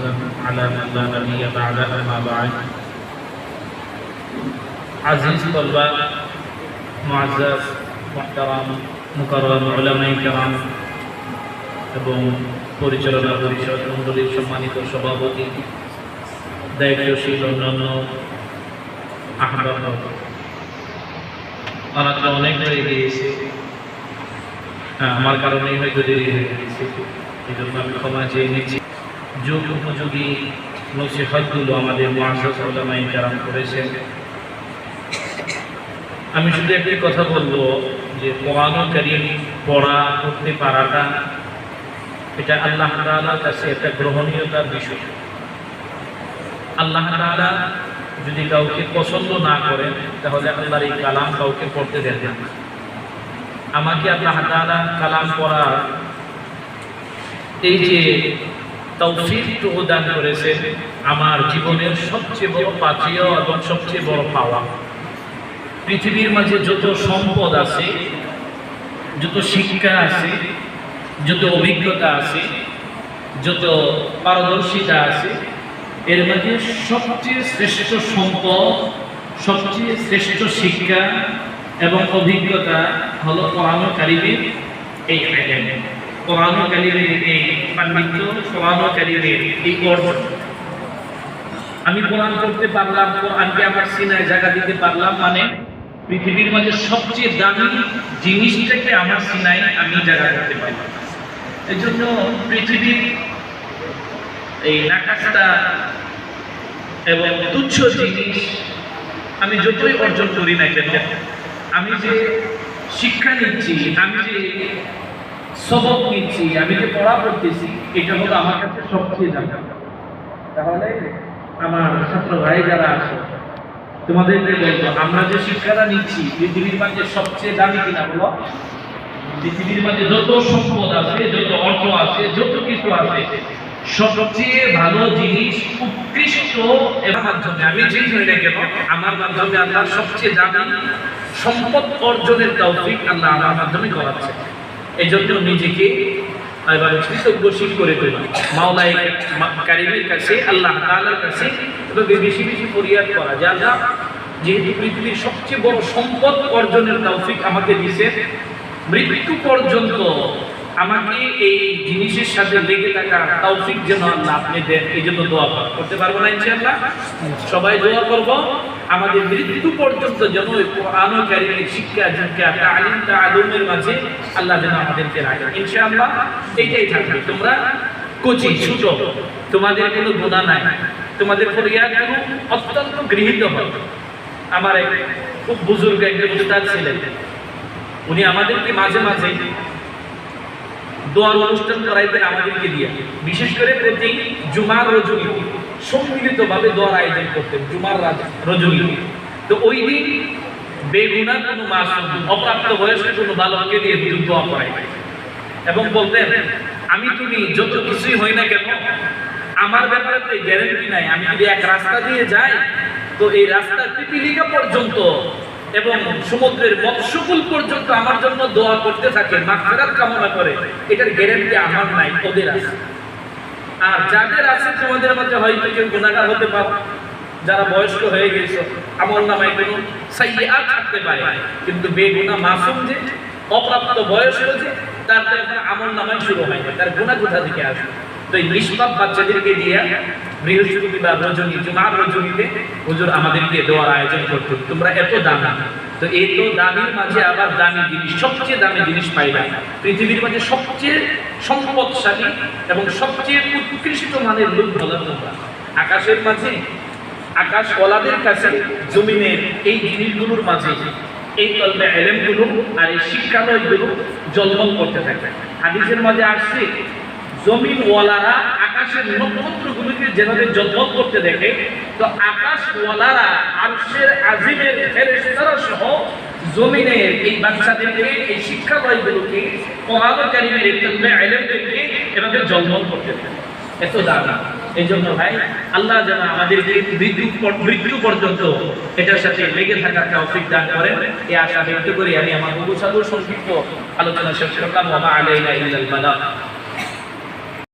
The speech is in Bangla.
وسلم على من لا نبي بعده أما بعد عزيز طلبة معزز محترم মুকাররম উলামায়ে কেরাম এবং পরিচালনা পরিষদ মণ্ডলীর সম্মানিত সভাপতি, দায়িত্বশীল অন্যান্য আহবাব, অনেক অনেক হয়ে গিয়েছে, আমার কারণেই হয়তো দেরি হয়ে গিয়েছে, এই জন্য আমি ক্ষমা চেয়ে নিচ্ছি। যুগ উপযোগী নসিহতগুলো আমাদের মুআজ্জাজ উলামায়ে কেরাম করেছেন। আমি শুধু একটি কথা বলবো যে কোরআনুল কারীম পড়া করতে পারাটা এটা আল্লাহ তাআলার কাছে একটা গ্রহণীয়তার বিষয়। আল্লাহ তাআলা যদি কাউকে পছন্দ না করেন তাহলে আল্লাহর এই কালাম কাউকে পড়তে দেন না। আমাকে আল্লাহ তাআলা কালাম পড়া এই যে তৌফিক দান করেছেন, আমার জীবনের সবচেয়ে বড় পাথেয় এবং সবচেয়ে বড় পাওয়া। পৃথিবীর মাঝে যত সম্পদ আছে, যত শিক্ষা আছে, যত অভিজ্ঞতা আছে, যত পারদর্শিতা আছে, এর মাঝে সবচেয়ে শ্রেষ্ঠ সম্পদ, সবচেয়ে শ্রেষ্ঠ শিক্ষা এবং অভিজ্ঞতা হলো কোরআনুল কারীমের এই ইলম, কোরআনুল কারীমের এই পাণ্ডিত্য, কোরআনুল কারীমের এই অর্জন। আমি কোরআন পড়তে পারলাম, কোরআনকে আমার সিনায় জায়গা দিতে পারলাম, মানে পৃথিবীর মাঝে সবচেয়ে দামি জিনিসটাকে আমার সিনায় আমি জায়গা করতে পারলাম। এই জন্য পৃথিবীর এই নাকাশটা এবং তুচ্ছ জিনিস আমি যতই অর্জন করি না কেন, আমি যে শিক্ষা নিচ্ছি, আমি যে সবক নিচ্ছি, আমি যে পড়া করতেছি, এটা হলো আমার কাছে সবচেয়ে দামি। তাহলে আমার ছাত্র ভাই যারা আছে, তোমাদেরকে বলবো, আমরা যে শিক্ষাটা নিচ্ছি পৃথিবীর মাঝে সবচেয়ে দামি কিনা বলো? পৃথিবীর মাঝে যত সম্পদ আছে, যত অর্থ আছে, যত কিছু আছে, সবচেয়ে ভালো জিনিস, উৎকৃষ্ট এর মাধ্যমে আমি যেই হই না কেন, আমার মাধ্যমে আল্লাহ সবচেয়ে দামি সম্পদ অর্জনের তৌফিক আল্লাহ আমার মাধ্যমে করাচ্ছে। এই জন্য নিজেকে এবার কৃতজ্ঞশীল করে তোলা, মাওলায়ে কারীমের কাছে, আল্লাহ তাআলার কাছে বেশি বেশি ফরিয়াদ করা যে আল্লাহ যেহেতু পৃথিবীর সবচেয়ে বড় সম্পদ অর্জনের তৌফিক আমাকে দিয়েছেন, মৃত্যু পর্যন্ত আমাকে এই জিনিসের সাথে লেগে থাকার তৌফিক যেন আল্লাহ আপনি দেন। এই জন্য দোয়া করতে পারবো না ইনশাআল্লাহ? সবাই দোয়া করব আমাদের মৃত্যু পর্যন্ত যেন কোরআনুল কারীমের শিক্ষা, দীক্ষা, তালিম, তাআলুমের মাঝে আল্লাহ যেন আমাদেরকে রাখেন ইনশাআল্লাহ। এইটাই থাকবে। তোমরা কোচি ছোট, তোমাদের কোনো গুনাহ নাই, তোমাদের ফরিয়াদগুলো অত্যন্ত গৃহীত হবে। আমার এক খুব বুজুর্গ একজন উস্তাদ ছিলেন, উনি আমাদেরকে মাঝে মাঝে দোয়ার অনুষ্ঠান করাইতেন আমাদেরকে দিয়ে, বিশেষ করে প্রতি জুমার রজনী সম্মিলিতভাবে দোয়ার আয়োজন করতেন জুমার রজনী। তো ওই দিন বেগুনাহ কোনো মাসুম অপ্রাপ্ত বয়স্ক কোনো বালককে দিয়ে দোয়া করাইতেন এবং বলতেন, আমি তুমি যত কিছুই হই না কেন, আমার ব্যাপারে তো গ্যারান্টি নাই, আমি যদি এক রাস্তা দিয়ে যাই তো এই রাস্তার পিপিলিকা পর্যন্ত এবং সমুদ্রের মৎস্যকুল পর্যন্ত আমার জন্য দোয়া করতে থাকে, মাগফিরাত কামনা করে, এটার গ্যারান্টি আমার নাই, ওদের আছে। আর যাদের আছে তোমাদের মধ্যে হয়তো কেউ গুনাহগার হতে পারে, যারা বয়স্ক হয়ে গেছে, আমলনামায় কোনো সাইয়্যাত থাকতে পারে, কিন্তু বেগুনাহ মাসুম যে, অপ্রাপ্ত বয়স্ক যে, তার তো এখন আমলনামায় শুরু হয় না, তার গুনাহ কোথা থেকে আসবে? তো এই নিষ্পাপ বাচ্চাদেরকে দিয়ে বৃহস্পতিবার রজনী, জুমার রজনীতে হুজুর আমাদেরকে দোয়ার আয়োজন করতেন, তোমরা এত দামি। তো এত দামির মাঝে আবার দামি জিনিস, সবচেয়ে দামি জিনিস পাইলাম। পৃথিবীর মাঝে সবচেয়ে সম্পদশালী এবং সবচেয়ে উৎকৃষ্ট মানের লোক হলো তোমরা। আকাশের মাঝে, আকাশওয়ালাদের কাছে, জমিনের এই জিনিসগুলোর মাঝে এই তলবে ইলমগুলো আর এই শিক্ষালয়গুলো জলমল করতে থাকে। হাদিসের মাঝে আসছে, জমিনওয়ালারা আকাশের নক্ষত্রগুলোকে যেভাবে জলমল করতে দেখে, তো আকাশওয়ালারা আরশের আজিমের ফেরেশতারা সহ জমিনের এই বাচ্চাদেরকে, এই শিক্ষালয়গুলোকে, কোরআনুল কারীমের এই তলবে ইলমদেরকে এভাবে জলমল করতে দেখে। এত দামি। এই জন্য ভাই, আল্লাহ যেন আমাদেরকে মৃত্যু পর্যন্ত এটার সাথে লেগে থাকার তৌফিক দান করেন, এই আশা ব্যক্ত করি আমি আমার বহু সাধু সংক্ষিপ্ত আলোচনা শেষ করলাম। ওয়া মা আলাইনা ইল্লাল বালাগ।